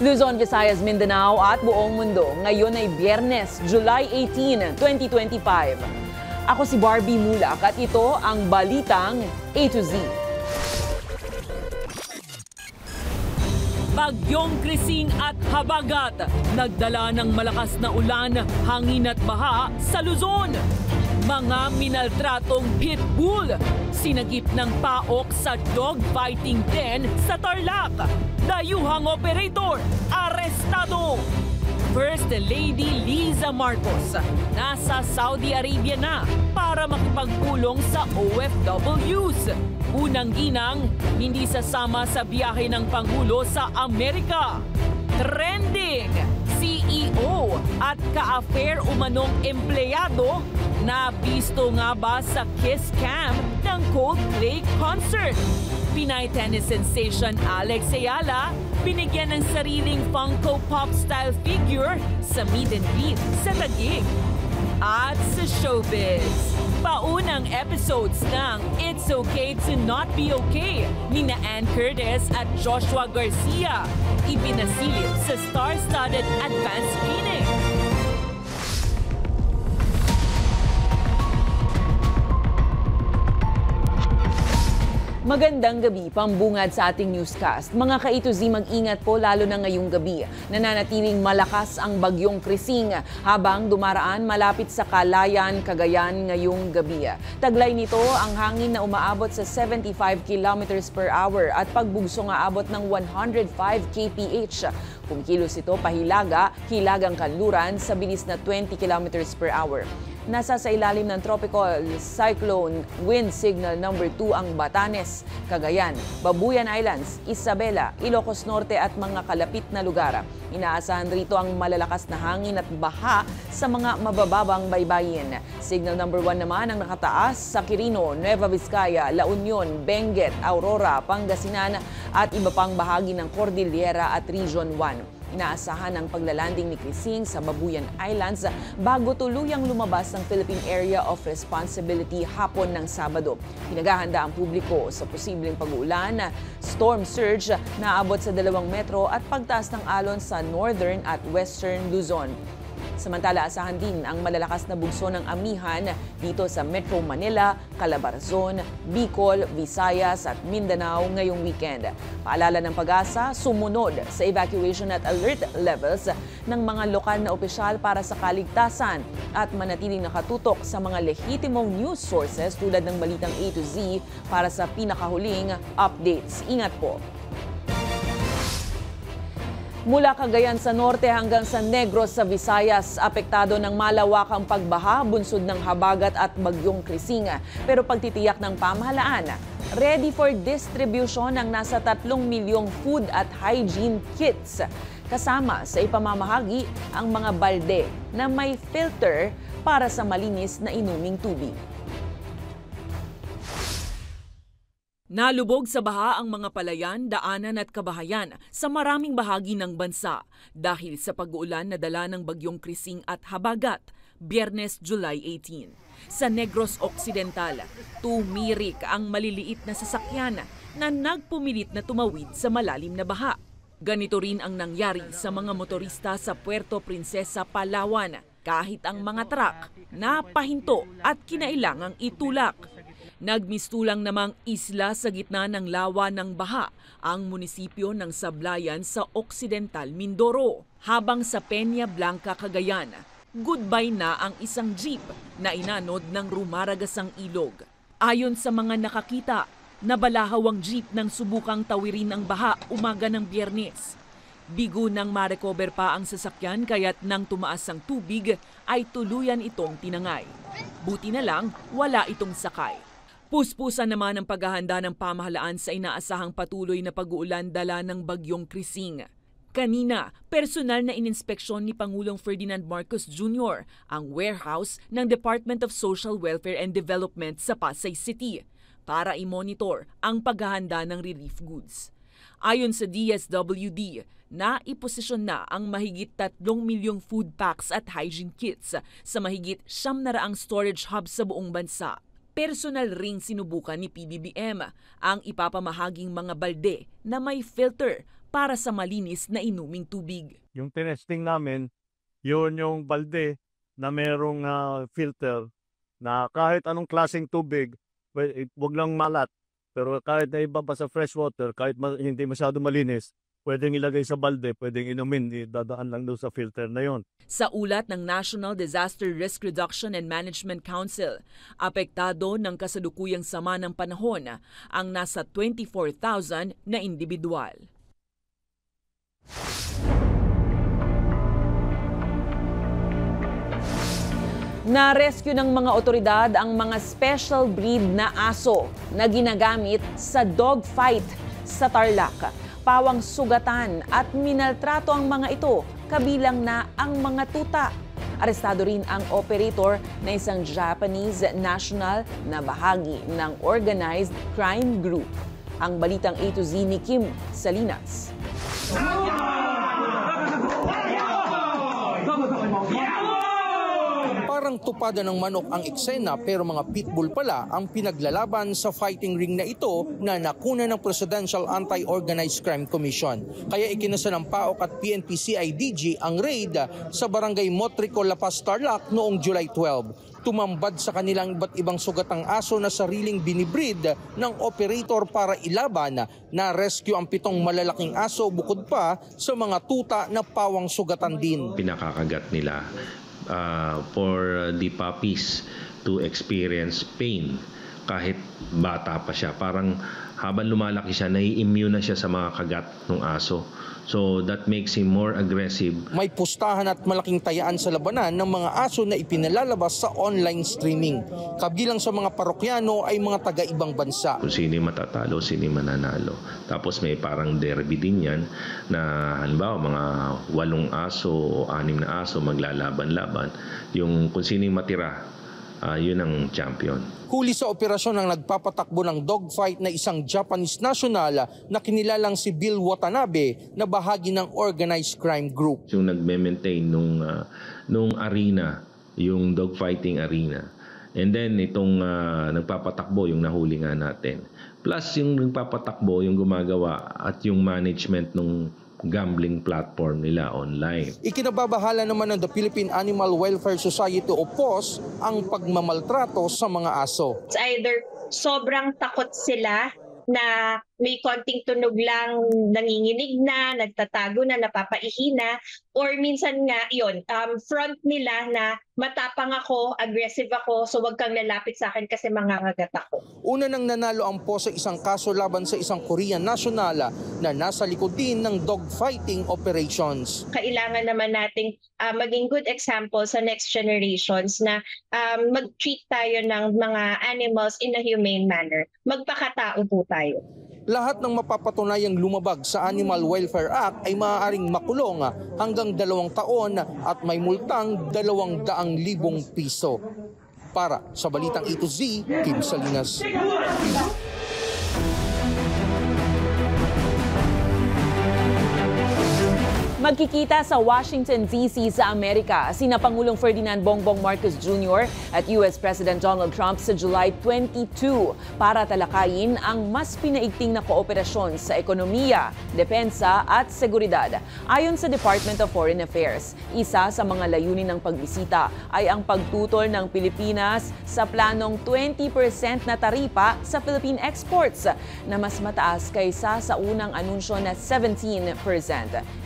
Luzon, Visayas, Mindanao at buong mundo. Ngayon ay Biyernes, July 18, 2025. Ako si Barbie Mulak at ito ang Balitang A to Z. Bagyong Krising at Habagat, nagdala ng malakas na ulan, hangin at baha sa Luzon. Mga minaltratong pitbull, sinagip ng paok sa dog fighting den sa Tarlac. Dayuhang operator, arestado. First Lady Liza Marcos nasa Saudi Arabia na para makipagpulong sa OFWs. Unang ginang, hindi sasama sa biyahe ng Pangulo sa Amerika. Trending, CEO at ka-affair umanong empleyado na bisto nga ba sa kiss cam ng Coldplay concert. Pinay tennis sensation Alex Ayala binigyan ng sariling Funko Pop style figure sa meet and greet sa Taguig. At sa showbiz, paunang episodes ng It's Okay to Not Be Okay ni na Ann Curtis at Joshua Garcia ibinasilip sa star-studded advanced screening. Magandang gabi, pambungad sa ating newscast. Mga ka-A to Z, mag-ingat po lalo na ngayong gabi. Nananatiling malakas ang bagyong Krising habang dumaraan malapit sa Calayan, Cagayan ngayong gabi. Taglay nito ang hangin na umaabot sa 75 kilometers per hour at pagbugso nga abot ng 105 kph. Kumikilos ito pahilaga, hilagang kanluran sa bilis na 20 kilometers per hour. Nasa sa ilalim ng tropical cyclone wind signal number 2 ang Batanes, Cagayan, Babuyan Islands, Isabela, Ilocos Norte at mga kalapit na lugar. Inaasahan rito ang malalakas na hangin at baha sa mga mabababang baybayin. Signal number 1 naman ang nakataas sa Quirino, Nueva Vizcaya, La Union, Benguet, Aurora, Pangasinan at iba pang bahagi ng Cordillera at Region 1. Inaasahan ang paglalanding ni Krising sa Babuyan Islands bago tuluyang lumabas ng Philippine Area of Responsibility hapon ng Sabado. Pinaghahanda ang publiko sa posibleng pag-uulan, storm surge na abot sa 2 metro at pagtaas ng alon sa northern at western Luzon. Samantala, asahan din ang malalakas na bugso ng amihan dito sa Metro Manila, Calabarzon, Bicol, Visayas at Mindanao ngayong weekend. Paalala ng Pag-asa, sumunod sa evacuation at alert levels ng mga lokal na opisyal para sa kaligtasan at manatiling nakatutok sa mga lehitimong news sources tulad ng Balitang A to Z para sa pinakahuling updates. Ingat po! Mula Cagayan sa norte hanggang sa Negros sa Visayas, apektado ng malawakang pagbaha, bunsod ng habagat at bagyong Krising. Pero pagtitiyak ng pamahalaan, ready for distribution ng nasa 3 milyong food at hygiene kits. Kasama sa ipamamahagi ang mga balde na may filter para sa malinis na inuming tubig. Nalubog sa baha ang mga palayan, daanan at kabahayan sa maraming bahagi ng bansa dahil sa pag-uulan na dala ng bagyong Krising at Habagat, Biyernes, July 18. Sa Negros Occidental, tumirik ang maliliit na sasakyan na nagpumilit na tumawid sa malalim na baha. Ganito rin ang nangyari sa mga motorista sa Puerto Princesa, Palawan, kahit ang mga truck napahinto at kinailangang itulak. Nagmistulang namang isla sa gitna ng lawa ng baha ang munisipyo ng Sablayan sa Occidental Mindoro. Habang sa Peña Blanca, Cagayan, goodbye na ang isang jeep na inanod ng rumaragasang ilog. Ayon sa mga nakakita, nabalahaw ang jeep nang subukang tawirin ang baha umaga ng Biyernes. Bigo nang ma-recover pa ang sasakyan kaya't nang tumaas ang tubig ay tuluyan itong tinangay. Buti na lang wala itong sakay. Puspusan naman ang paghahanda ng pamahalaan sa inaasahang patuloy na pag-uulan dala ng bagyong Krising. Kanina, personal na ininspeksyon ni Pangulong Ferdinand Marcos Jr. ang warehouse ng Department of Social Welfare and Development sa Pasay City para i-monitor ang paghahanda ng relief goods. Ayon sa DSWD, naiposisyon na ang mahigit 3 milyong food packs at hygiene kits sa mahigit 900 storage hubs sa buong bansa. Personal ring sinubukan ni PBBM ang ipapamahaging mga balde na may filter para sa malinis na inuming tubig. Yung tinesting namin, yun yung balde na merong filter na kahit anong klaseng tubig, wag lang malat. Pero kahit na ibaba sa fresh water, kahit hindi masyado malinis, pwedeng ilagay sa balde, pwedeng inumin, dadaan lang doon sa filter na yon. Sa ulat ng National Disaster Risk Reduction and Management Council, apektado ng kasalukuyang sama ng panahon ang nasa 24,000 na individual. Na-rescue ng mga otoridad ang mga special breed na aso na ginagamit sa dogfight sa Tarlac. Pawang sugatan at minaltrato ang mga ito, kabilang na ang mga tuta. Arestado rin ang operator na isang Japanese national na bahagi ng organized crime group. Ang balitang A to Z ni Kim Salinas. Parang tupada ng manok ang eksena pero mga pitbull pala ang pinaglalaban sa fighting ring na ito na nakuna ng Presidential Anti-Organized Crime Commission. Kaya ikinasa ng PAOK at PNP CIDG ang raid sa barangay Motrico, La Paz, Tarlac noong July 12. Tumambad sa kanilang iba't ibang sugatang aso na sariling binibreed ng operator para ilaban. Na-rescue ang 7 malalaking aso bukod pa sa mga tuta na pawang sugatan din. Pinakakagat nila for the puppies to experience pain kahit bata pa siya. Parang habang lumalaki siya, nai-immune na siya sa mga kagat ng aso. So that makes him more aggressive. May pustahan at malaking tayaan sa labanan ng mga aso na ipinalalabas sa online streaming. Kabilang sa mga parokyano ay mga taga-ibang bansa. Kung sino matatalo, sino mananalo. Tapos may parang derby din yan na halimbawa mga 8 aso o 6 na aso maglalaban-laban. Yung kung sino matira, yun ang champion. Huli sa operasyon ang nagpapatakbo ng dogfight na isang Japanese national na kinilalang si Bill Watanabe na bahagi ng organized crime group. Yung nagme-maintain nung arena, yung dogfighting arena. And then itong nagpapatakbo, yung nahuli nga natin. Plus yung nagpapatakbo, yung gumagawa at yung management nung gambling platform nila online. Ikinababahala naman ng the Philippine Animal Welfare Society o POS ang pagmamaltrato sa mga aso. It's either sobrang takot sila na may konting tunog lang, nanginginig na, nagtatago na, napapaihi na, or minsan nga yun, front nila na matapang ako, aggressive ako, so wag kang lalapit sa akin kasi mangangagat ako. Una nang nanalo ang POS sa isang kaso laban sa isang Korean national na nasa likod din ng dogfighting operations. Kailangan naman nating maging good example sa next generations na mag-treat tayo ng mga animals in a humane manner. Magpakatao po tayo. Lahat ng mapapatunayang lumabag sa Animal Welfare Act ay maaaring makulong hanggang 2 taon at may multang 200,000 piso. Para sa Balitang A to Z, Kim Salinas. Magkikita sa Washington, D.C. sa Amerika sina Pangulong Ferdinand Bongbong Marcos Jr. at U.S. President Donald Trump sa July 22 para talakayin ang mas pinaigting na kooperasyon sa ekonomiya, depensa at seguridad. Ayon sa Department of Foreign Affairs, isa sa mga layunin ng pagbisita ay ang pagtutol ng Pilipinas sa planong 20% na taripa sa Philippine exports na mas mataas kaysa sa unang anunsyo na 17%.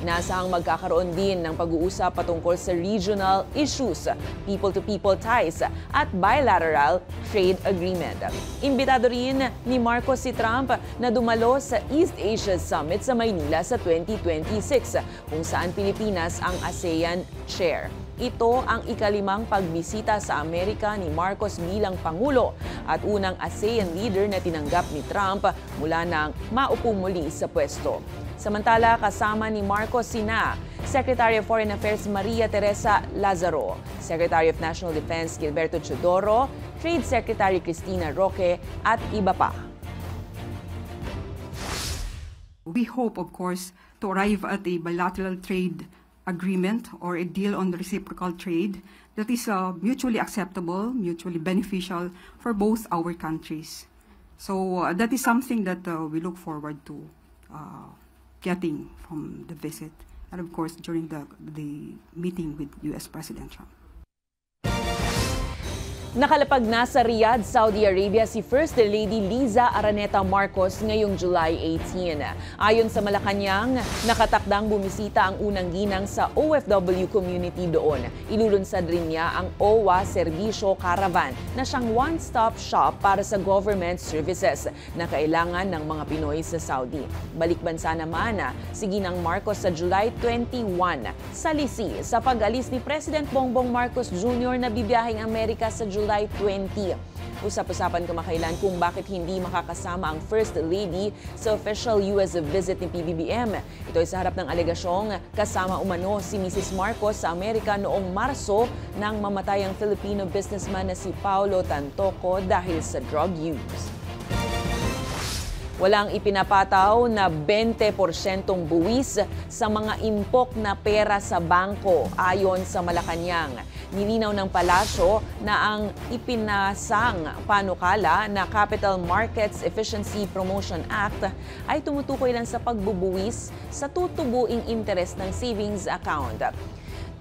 Inaasahang magkakaroon din ng pag-uusap patungkol sa regional issues, people-to-people ties at bilateral trade agreement. Imbitado rin ni Marcos si Trump na dumalo sa East Asia Summit sa Maynila sa 2026 kung saan Pilipinas ang ASEAN chair. Ito ang ika-5 pagbisita sa Amerika ni Marcos bilang Pangulo at unang ASEAN leader na tinanggap ni Trump mula nang maupo muli sa pwesto. Samantala, kasama ni Marcos sina Secretary of Foreign Affairs Maria Teresa Lazaro, Secretary of National Defense Gilberto Chodoro, Trade Secretary Cristina Roque at iba pa. We hope, of course, to arrive at a bilateral trade agreement or a deal on reciprocal trade that is mutually acceptable, mutually beneficial for both our countries. So that is something that we look forward to getting from the visit, and of course during the meeting with U.S. President Trump. Nakalapag na sa Riyadh, Saudi Arabia si First Lady Liza Araneta Marcos ngayong July 18. Ayon sa Malacanang, nakatakdang bumisita ang unang ginang sa OFW community doon. Ilulunsad rin niya ang OWA Servisyo Caravan na siyang one-stop shop para sa government services na kailangan ng mga Pinoy sa Saudi. Balik bansa naman si Ginang Marcos sa July 21 sa Lisi sa pag-alis ni President Bongbong Marcos Jr. na bibiyaheng Amerika sa July 20. Usap-usapan kamakailan kung bakit hindi makakasama ang First Lady sa official US visit ni PBBM. Ito ay sa harap ng alegasyong kasama umano si Mrs. Marcos sa Amerika noong Marso nang mamatay ang Filipino businessman na si Paulo Tantoco dahil sa drug use. Walang ipinapataw na 20% buwis sa mga impok na pera sa bangko ayon sa Malacanang. Nilinaw ng palasyo na ang ipinasang panukala na Capital Markets Efficiency Promotion Act ay tumutukoy lang sa pagbubuwis sa tutubuing interes ng savings account.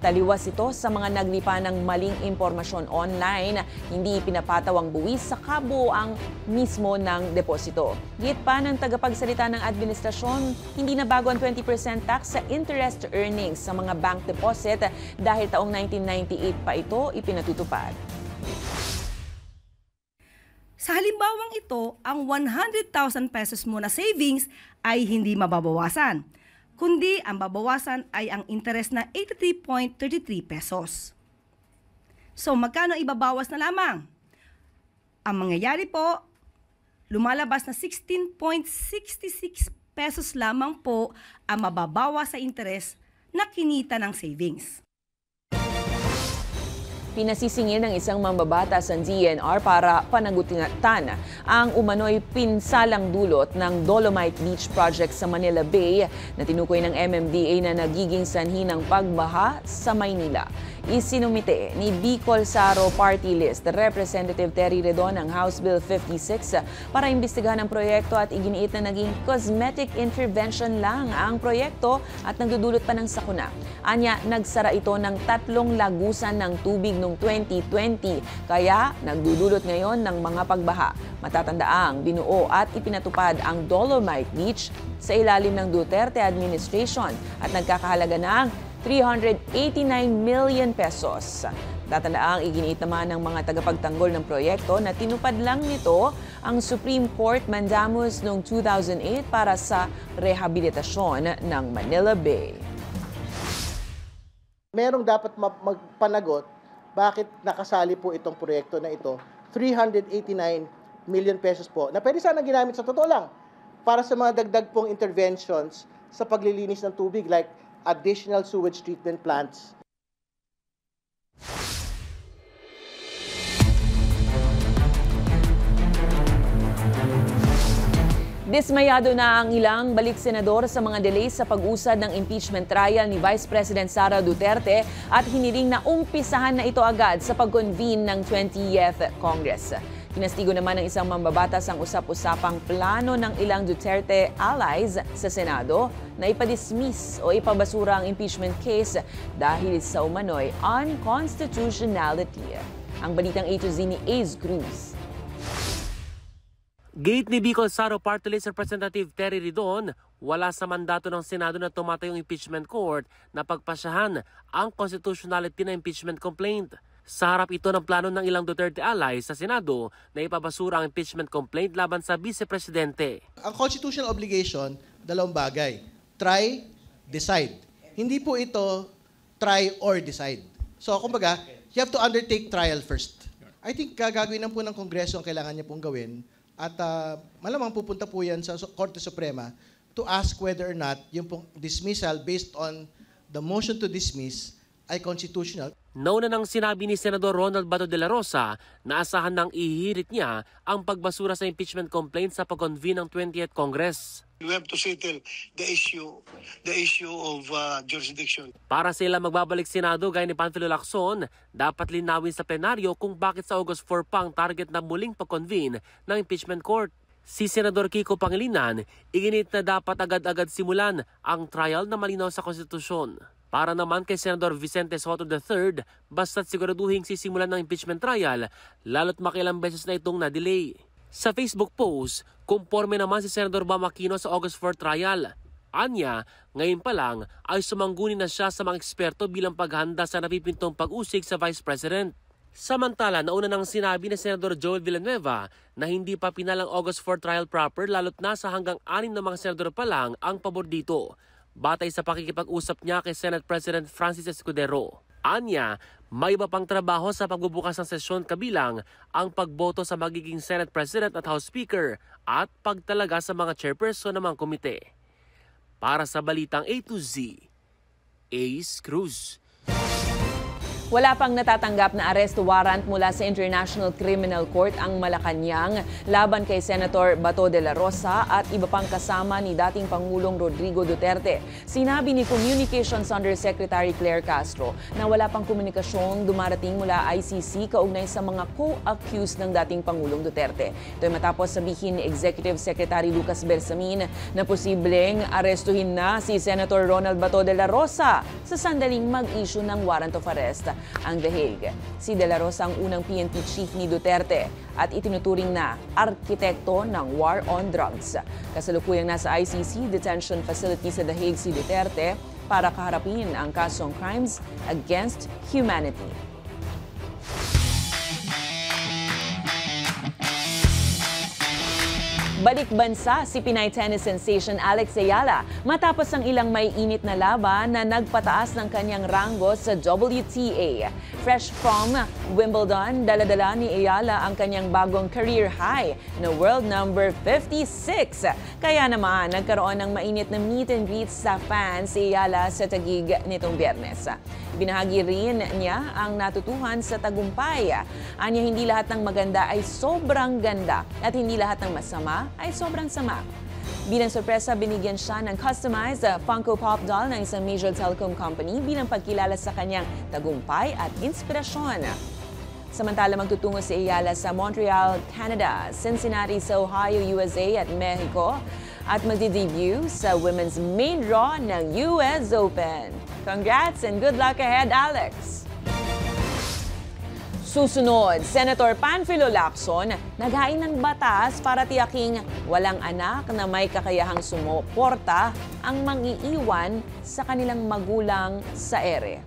Taliwas ito sa mga naglipa ng maling impormasyon online, hindi pinapataw ang buwis sa kabuuan mismo ng deposito. Git pa ng tagapagsalita ng administrasyon, hindi na bago ang 20% tax sa interest earnings sa mga bank deposit dahil taong 1998 pa ito ipinatutupad. Sa halimbawang ito, ang 100,000 pesos mo na savings ay hindi mababawasan, kundi ang babawasan ay ang interest na 83.33 pesos. So magkano ibabawas na lamang? Ang mangyayari po, lumalabas na 16.66 pesos lamang po ang mababawas sa interest na kinita ng savings. Pinasisingil ng isang mambabata sa DNR para panagutan ang umano'y pinsalang dulot ng Dolomite Beach Project sa Manila Bay na tinukoy ng MMDA na nagiging sanhi ng pagbaha sa Maynila. Isinumite ni Bicol Saro Party List Representative Terry Redon ang House Bill 56 para imbestigahan ang proyekto at iginiit na naging cosmetic intervention lang ang proyekto at nagdudulot pa ng sakuna. Anya, nagsara ito ng 3 lagusan ng tubig noong 2020 kaya nagdudulot ngayon ng mga pagbaha. Matatandaang binuo at ipinatupad ang Dolomite Beach sa ilalim ng Duterte administration at nagkakahalaga ng 389 million pesos. Tatandaang iginiit naman ng mga tagapagtanggol ng proyekto na tinupad lang nito ang Supreme Court mandamus noong 2008 para sa rehabilitasyon ng Manila Bay. Merong dapat magpanagot bakit nakasali po itong proyekto na ito. 389 million pesos po na pwede sana ginamit sa totoo lang para sa mga dagdag pong interventions sa paglilinis ng tubig like additional sewage treatment plants. Dismayado na ang ilang balik senador sa mga delays sa pag-usad ng impeachment trial ni Vice President Sara Duterte at hiniling na umpisahan na ito agad sa pag-convene ng 20th Congress. Kinastigo naman ng isang mambabatas ang usap-usapang plano ng ilang Duterte allies sa Senado na ipadismiss o ipabasura ang impeachment case dahil sa umano'y unconstitutionality. Ang balitang A to Z ni Ace Cruz. Gate ni Bicol Saro Party List Representative Terry Redon, wala sa mandato ng Senado na tumatayong impeachment court na pagpasyahan ang constitutionality ng impeachment complaint. Sa harap ito ng plano ng ilang Duterte allies sa Senado na ipabasura ang impeachment complaint laban sa Vice-Presidente. Ang constitutional obligation, dalawang bagay. Try, decide. Hindi po ito try or decide. So, kumbaga, you have to undertake trial first. I think gagawin lang po ng Kongreso ang kailangan niya pong gawin. At malamang pupunta po yan sa Korte Suprema to ask whether or not yung pong dismissal based on the motion to dismiss ay constitutional. Nauna nang sinabi ni Senador Ronald Bato de la Rosa na asahan nang ihirit niya ang pagbasura sa impeachment complaint sa pag-convene ng 20th Congress. We have to settle the issue of jurisdiction. Para sila magbabalik Senado gaya ni Panfilo Lacson, dapat linawin sa plenaryo kung bakit sa August 4 pa ang target na muling pag-convene ng impeachment court. Si Senador Kiko Pangilinan, iginit na dapat agad-agad simulan ang trial na malinaw sa konstitusyon. Para naman kay Senador Vicente Soto III, basta't siguraduhin sisimulan ng impeachment trial, lalo't makilang beses na itong na-delay. Sa Facebook post, kumporme naman si Senador Bam Aquino sa August 4 trial. Anya, ngayon pa lang ay sumangguni na siya sa mga eksperto bilang paghanda sa napipintong pag-usig sa Vice President. Samantala, nauna nang sinabi ni Senador Joel Villanueva na hindi pa pinalang August 4 trial proper lalo't nasa hanggang 6 na mga senador pa lang ang pabor dito. Batay sa pakikipag-usap niya kay Senate President Francis Escudero. Anya, may iba pang trabaho sa pagbubukas ng sesyon kabilang ang pagboto sa magiging Senate President at House Speaker at pagtalaga sa mga chairperson ng mga komite. Para sa Balitang A to Z, Ace Cruz. Wala pang natatanggap na arrest warrant mula sa International Criminal Court ang Malacanang laban kay Senator Bato de la Rosa at iba pang kasama ni dating Pangulong Rodrigo Duterte. Sinabi ni Communications Undersecretary Claire Castro na wala pang komunikasyong dumarating mula ICC kaugnay sa mga co-accused ng dating Pangulong Duterte. Ito ay matapos sabihin ni Executive Secretary Lucas Bersamin na posibleng arestuhin na si Senator Ronald Bato de la Rosa sa sandaling mag-issue ng warrant of arrest ang The Hague. Si De La Rosa ang unang PNP chief ni Duterte at itinuturing na arkitekto ng war on drugs. Kasalukuyang nasa ICC detention facility sa The Hague si Duterte para kaharapin ang kasong crimes against humanity. Balik bansa si Pinay tennis sensation Alex Ayala matapos ang ilang may init na laban na nagpataas ng kanyang ranggo sa WTA. Fresh from Wimbledon, dala-dala ni Ayala ang kanyang bagong career high na world number 56. Kaya naman nagkaroon ng mainit na meet and greet sa fans si Ayala sa Taguig nitong Biyernes. Binahagi rin niya ang natutuhan sa tagumpay. Anya hindi lahat ng maganda ay sobrang ganda at hindi lahat ng masama ay sobrang sama. Bilang sorpresa, binigyan siya ng customized Funko Pop doll ng isang major telecom company bilang pagkilala sa kanyang tagumpay at inspirasyon. Samantala, magtutungo si Ayala sa Montreal, Canada, Cincinnati sa Ohio, USA at Mexico at magdi-debut sa women's main draw ng US Open. Congrats and good luck ahead, Alex! Susunod, Senator Panfilo Lacson naghain ng batas para tiyaking walang anak na may kakayahang sumuporta ang mangiiwan sa kanilang magulang sa ere.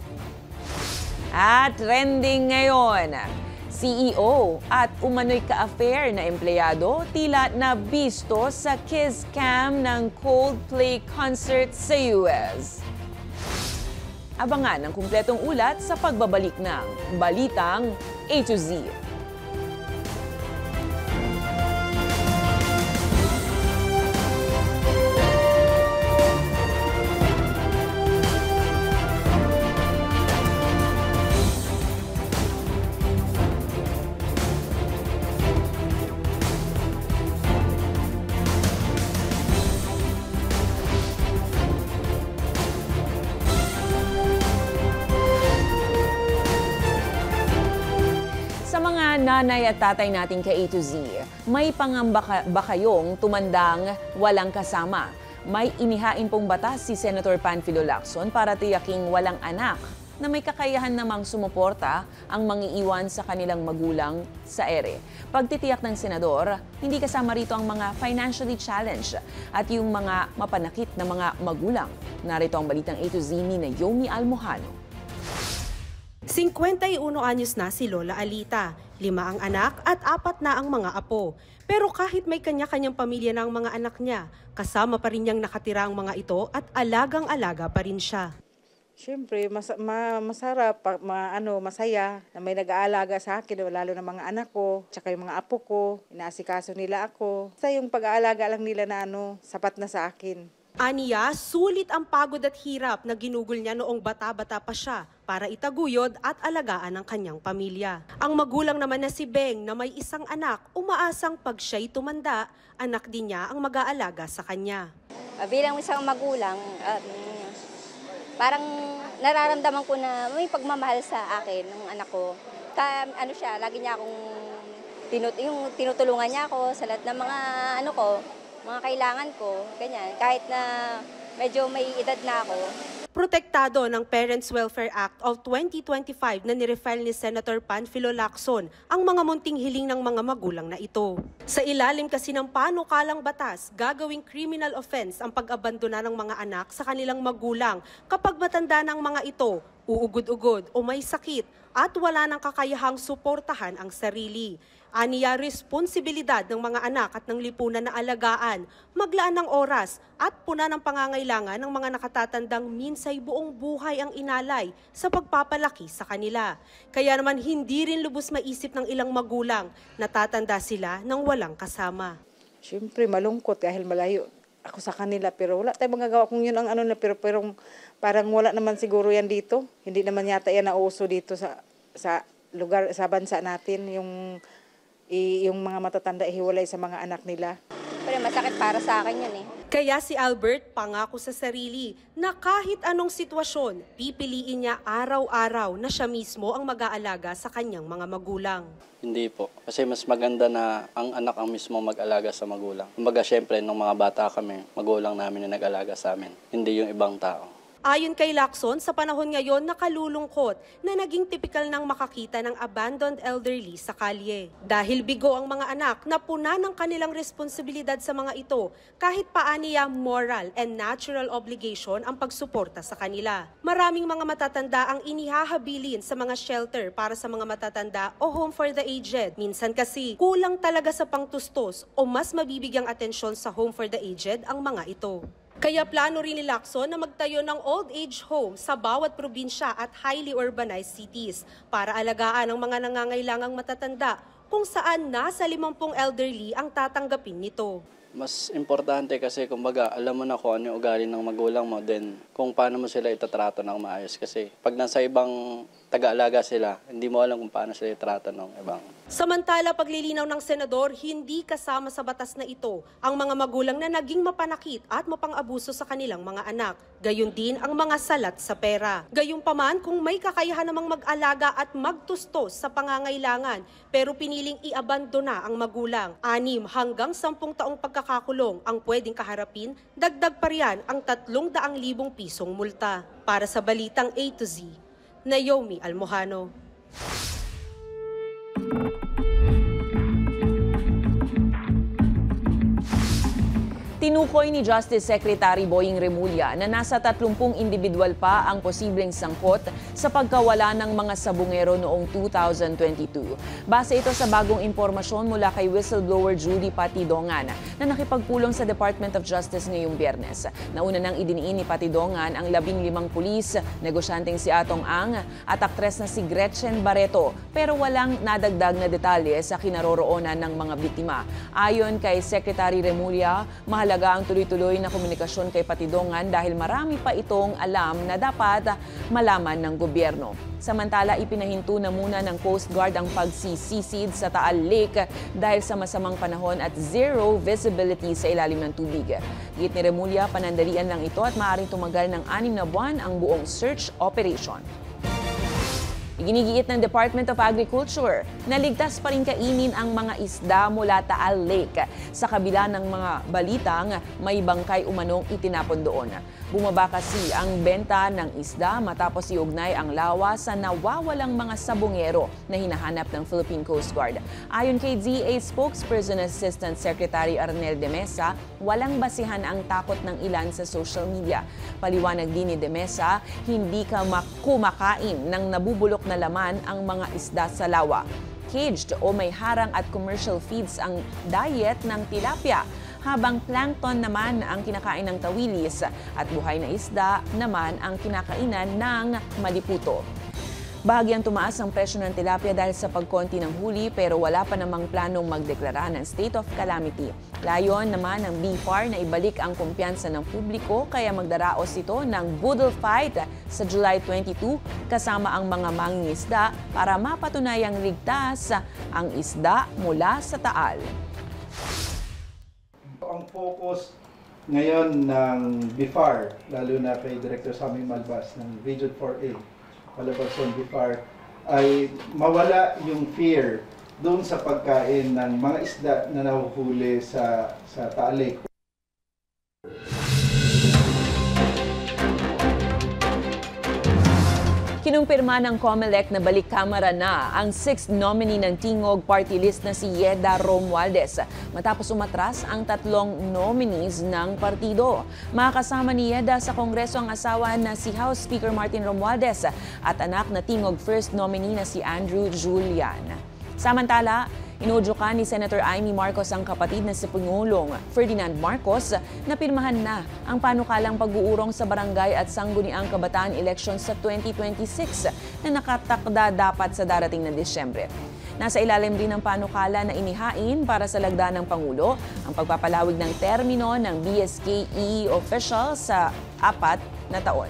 At trending ngayon, CEO at umano'y ka-affair na empleyado tila nabisto sa kiss cam ng Coldplay concert sa US. Abangan ang kumpletong ulat sa pagbabalik ng Balitang A to Z. Nanay at tatay natin ka A to Z, may pangamba ba kayong tumandang walang kasama? May inihain pong batas si Senator Panfilo Lacson para tiyaking walang anak na may kakayahan namang sumuporta ang mangiiwan sa kanilang magulang sa ere. Pagtitiyak ng senador, hindi kasama rito ang mga financially challenged at yung mga mapanakit na mga magulang. Narito ang Balitang A to Z ni Naomi Almojano. 51 anyos na si Lola Alita, 5 ang anak at 4 na ang mga apo. Pero kahit may kanya-kanyang pamilya na ang mga anak niya, kasama pa rin niyang nakatira ang mga ito at alagang-alaga pa rin siya. Siyempre, masarap, masaya na may nag-aalaga sa akin, lalo na mga anak ko, tsaka yung mga apo ko, inaasikaso nila ako. Sa yung pag-aalaga lang nila na sapat na sa akin. Aniya, sulit ang pagod at hirap na ginugol niya noong bata-bata pa siya para itaguyod at alagaan ang kanyang pamilya. Ang magulang naman na si Beng na may isang anak, umaasang pag siya'y tumanda, anak din niya ang mag-aalaga sa kanya. Bilang isang magulang, parang nararamdaman ko na may pagmamahal sa akin ng anak ko. Lagi niya akong yung tinutulungan niya ako sa lahat ng mga mga kailangan ko, ganyan. Kahit na medyo may edad na ako. Protektado ng Parents Welfare Act of 2025 na nirefile ni Senator Panfilo Lacson ang mga munting hiling ng mga magulang na ito. Sa ilalim kasi ng panukalang batas, gagawing criminal offense ang pag-abandona ng mga anak sa kanilang magulang kapag matanda ng mga ito, uugod-ugod o may sakit at wala ng kakayahang suportahan ang sarili. Aniya, responsibilidad ng mga anak at ng lipunan na alagaan, maglaan ng oras at puna ng pangangailangan ng mga nakatatandang minsay buong buhay ang inalay sa pagpapalaki sa kanila. Kaya naman hindi rin lubos maisip ng ilang magulang, natatanda sila nang walang kasama. Siyempre malungkot dahil malayo ako sa kanila, pero wala tayong magagawa kung yun ang pero parang wala naman siguro yan dito. Hindi naman yata yan nauso dito sa lugar, sa bansa natin, yung mga matatanda ihiwalay sa mga anak nila. Pero masakit para sa akin yun eh. Kaya si Albert pangako sa sarili na kahit anong sitwasyon, pipiliin niya araw-araw na siya mismo ang mag-aalaga sa kanyang mga magulang. Hindi po. Kasi mas maganda na ang anak ang mismo mag-alaga sa magulang. Kumbaga syempre, nung mga bata kami, magulang namin na nag-alaga sa amin. Hindi yung ibang tao. Ayon kay Lacson, sa panahon ngayon nakalulungkot na naging tipikal ng makakita ng abandoned elderly sa kalye. Dahil bigo ang mga anak na puna ng kanilang responsibilidad sa mga ito, kahit paaniya moral and natural obligation ang pagsuporta sa kanila. Maraming mga matatanda ang inihahabilin sa mga shelter para sa mga matatanda o home for the aged. Minsan kasi kulang talaga sa pangtustos o mas mabibigyang atensyon sa home for the aged ang mga ito. Kaya plano rin ni Lacson na magtayo ng old age home sa bawat probinsya at highly urbanized cities para alagaan ang mga nangangailangang matatanda kung saan nasa 50 elderly ang tatanggapin nito. Mas importante kasi kumbaga alam mo na kung ano yung ugali ng magulang mo, then kung paano mo sila itatrato ng maayos. Kasi pag nasa ibang taga-alaga sila, hindi mo alam kung paano sila itrato ng ibang. Samantala, paglilinaw ng senador, hindi kasama sa batas na ito ang mga magulang na naging mapanakit at mapang-abuso sa kanilang mga anak. Gayon din ang mga salat sa pera. Gayunpaman, kung may kakayahan namang mag-alaga at magtustos sa pangangailangan, pero piniling i-abandona ang magulang, 6 hanggang 10 taong pagkakakulong ang pwedeng kaharapin, dagdag pa riyan ang 300,000 pisong multa. Para sa Balitang A to Z, Naomi Almojano. Tinukoy ni Justice Secretary Boying Remulla na nasa 30 individual pa ang posibleng sangkot sa pagkawala ng mga sabungero noong 2022. Base ito sa bagong impormasyon mula kay whistleblower Judy Patidongan na nakipagpulong sa Department of Justice ngayong Biyernes. Nauna nang idiniin ni Patidongan ang 15 pulis, negosyanteng si Atong Ang at aktres na si Gretchen Barreto, pero walang nadagdag na detalye sa kinaroroonan ng mga biktima. Ayon kay Secretary Remulla, mahalaga ang tuloy-tuloy na komunikasyon kay Patidongan dahil marami pa itong alam na dapat malaman ng gobyerno. Samantala, ipinahinto na muna ng Coast Guard ang pagsisisid sa Taal Lake dahil sa masamang panahon at zero visibility sa ilalim ng tubig. Git ni Remulla, panandalian lang ito at maaaring tumagal ng 6 na buwan ang buong search operation. Iginigiit ng Department of Agriculture na ligtas pa rin kainin ang mga isda mula Taal Lake sa kabila ng mga balitang may bangkay umanong itinapon doon. Bumaba kasi ang benta ng isda matapos iugnay ang lawa sa nawawalang mga sabungero na hinahanap ng Philippine Coast Guard. Ayon kay DA spokesperson Assistant Secretary Arnel de Mesa, walang basihan ang takot ng ilan sa social media. Paliwanag din ni de Mesa, hindi ka kumakain ng nabubulok na laman ang mga isda sa lawa. Caged o may harang at commercial feeds ang diet ng tilapia, habang plankton naman ang kinakain ng tawilis at buhay na isda naman ang kinakainan ng maliputo. Bahagyang tumaas ang presyo ng tilapia dahil sa pagkonti ng huli pero wala pa namang planong magdeklara ng state of calamity. Layon naman ng BFAR na ibalik ang kumpiyansa ng publiko kaya magdaraos ito ng Boodle Fight sa July 22 kasama ang mga mangingisda para mapatunayang ligtas ang isda mula sa Taal. Ang focus ngayon ng BFAR, lalo na kay Director Sammy Malbas ng Region 4A, Calabarzon BFAR, ay mawala yung fear doon sa pagkain ng mga isda na nahuhuli sa Taal Lake. Kinumpirma ng COMELEC na balik kamara na ang 6th nominee ng Tingog Party List na si Yeda Romualdez matapos umatras ang 3 nominees ng partido. Makakasama ni Yeda sa Kongreso ang asawa na si House Speaker Martin Romualdez at anak na Tingog First nominee na si Andrew Julian. Samantala, inudyukan ni Senator Amy Marcos ang kapatid na si Pangulong Ferdinand Marcos na pirmahan na ang panukalang pag-uurong sa barangay at sangguniang kabataan elections sa 2026 na nakatakda dapat sa darating na Disyembre. Nasa ilalim din ng panukala na inihain para sa lagda ng Pangulo ang pagpapalawig ng termino ng BSKE official sa 4 na taon.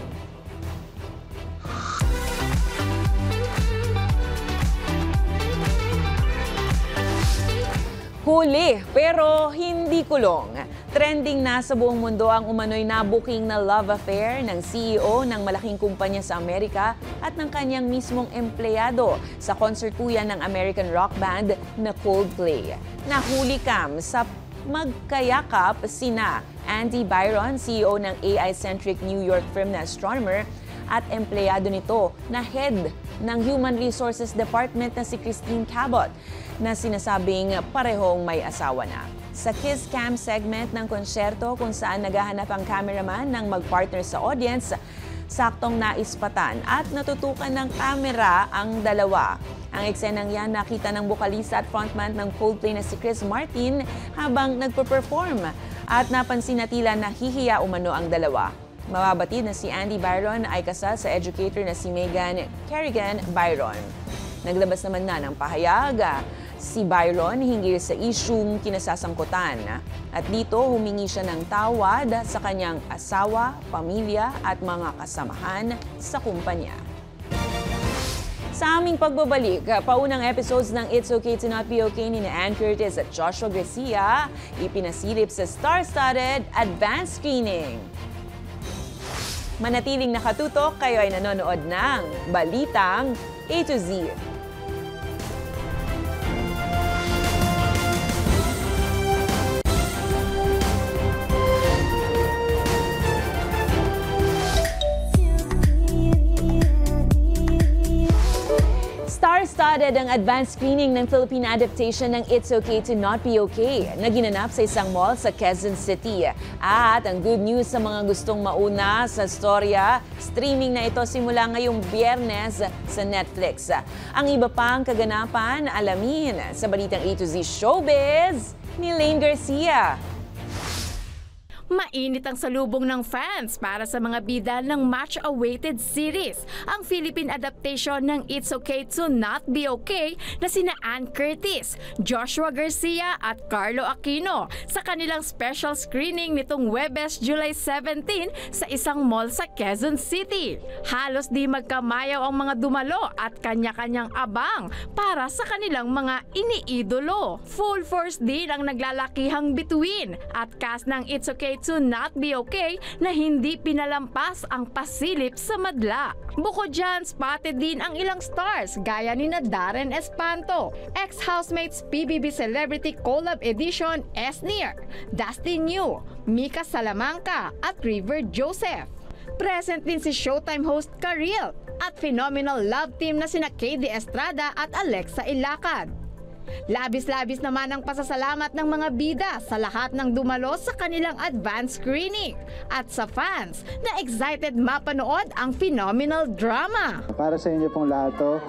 Huli pero hindi kulong. Trending na sa buong mundo ang umano'y nabuking na love affair ng CEO ng malaking kumpanya sa Amerika at ng kanyang mismong empleyado sa konsertuyan ng American rock band na Coldplay. Nahuli kam sa magkayakap sina Andy Byron, CEO ng AI-centric New York firm na Astronomer, at empleyado nito na head ng Human Resources Department na si Christine Cabot na sinasabing parehong may asawa na. Sa Kiss Cam segment ng konsyerto kung saan naghahanap ang cameraman ng mag-partner sa audience, saktong naispatan at natutukan ng kamera ang dalawa. Ang eksenang yan nakita ng bokalista at frontman ng Coldplay na si Chris Martin habang nagpo-perform at napansin na tila nahihiya umano ang dalawa. Mababatid na si Andy Byron ay kasal sa educator na si Megan Kerrigan Byron. Naglabas naman na ng pahayag si Byron hinggil sa isyung kinasasangkutan. At dito humingi siya ng tawad sa kanyang asawa, pamilya at mga kasamahan sa kumpanya. Sa aming pagbabalik, paunang episodes ng It's Okay to Not Be Okay ni Ann Curtis at Joshua Garcia ipinasilip sa star-studded advanced screening. Manatiling nakatutok, kayo ay nanonood ng Balitang A to Z. Star-studded ang advanced screening ng Philippine adaptation ng It's Okay to Not Be Okay na ginanap sa isang mall sa Quezon City. At ang good news sa mga gustong mauna sa storya, streaming na ito simula ngayong Biyernes sa Netflix. Ang iba pang kaganapan, alamin sa Balitang A to Z Showbiz ni Lane Garcia. Mainit ang salubong ng fans para sa mga bida ng much-awaited series, ang Philippine adaptation ng It's Okay to Not Be Okay na sina Ann Curtis, Joshua Garcia at Carlo Aquino sa kanilang special screening nitong Huwebes, July 17 sa isang mall sa Quezon City. Halos di magkamayaw ang mga dumalo at kanya-kanyang abang para sa kanilang mga iniidolo. Full force din ang naglalakihang bituin at cast ng It's Okay to Not Be Okay na hindi pinalampas ang pasilip sa madla. Bukod dyan, spotted din ang ilang stars gaya ni na Darren Espanto, ex-housemates PBB Celebrity Collab Edition Esnier, Dustin New, Mika Salamanca at River Joseph. Present din si Showtime host Karil at phenomenal love team na sina KD Estrada at Alexa Ilacad. Labis-labis naman ang pasasalamat ng mga bida sa lahat ng dumalo sa kanilang advanced screening at sa fans na excited mapanood ang phenomenal drama. Para sa inyo pong lahat to,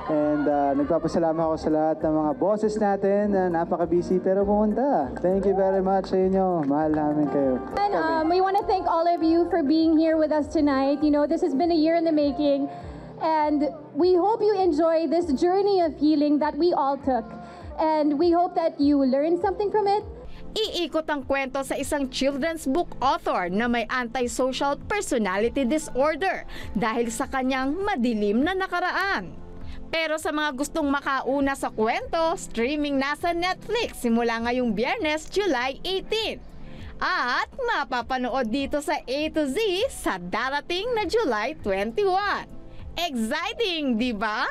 and nagpapasalamat ako sa lahat ng mga bosses natin na napaka-busy pero pumunta. Thank you very much sa inyo. Mahal namin kayo. And we want to thank all of you for being here with us tonight. You know, this has been a year in the making. And we hope you enjoy this journey of healing that we all took. And we hope that you learned something from it. Iikot ang kwento sa isang children's book author na may antisocial personality disorder dahil sa kanyang madilim na nakaraan. Pero sa mga gustong makauna sa kwento, streaming na sa Netflix simula ngayong Biyernes, July 18. At mapapanood dito sa A to Z sa darating na July 21. Exciting, di ba?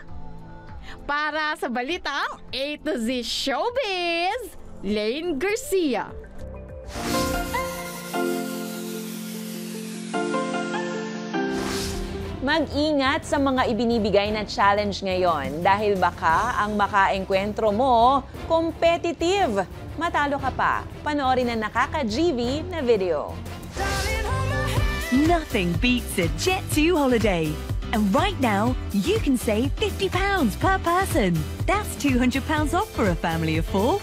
Para sa balitang A to Z Showbiz, Lane Garcia. Mag-ingat sa mga ibinibigay na challenge ngayon dahil baka ang makaengkwentro mo competitive. Matalo ka pa. Panoorin na nakaka-GV na video. Nothing beats a Jet2 holiday. And right now, you can save £50 per person. That's £200 off for a family of 4.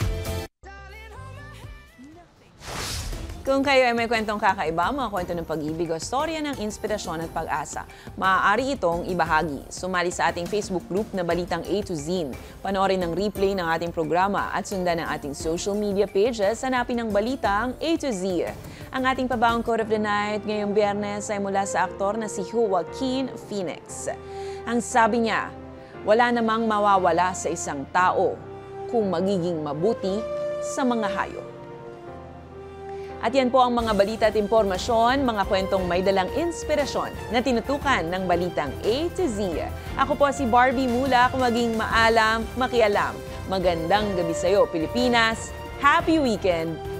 Kung kayo ay may kwentong kakaiba, mga kwento ng pag-ibig o storya ng inspirasyon at pag-asa, maaari itong ibahagi. Sumali sa ating Facebook group na Balitang A to Z. Panoorin ng replay ng ating programa at sundan ang ating social media pages, hanapin ang Balitang A to Z. Ang ating pabaong quote of the night ngayong Biyernes ay mula sa aktor na si Joaquin Phoenix. Ang sabi niya, wala namang mawawala sa isang tao kung magiging mabuti sa mga hayop. At yan po ang mga balita at impormasyon, mga kwentong may dalang inspirasyon na tinutukan ng Balitang A to Z. Ako po si Barbie Mula, kung maging maalam, makialam. Magandang gabi sa'yo, Pilipinas. Happy weekend!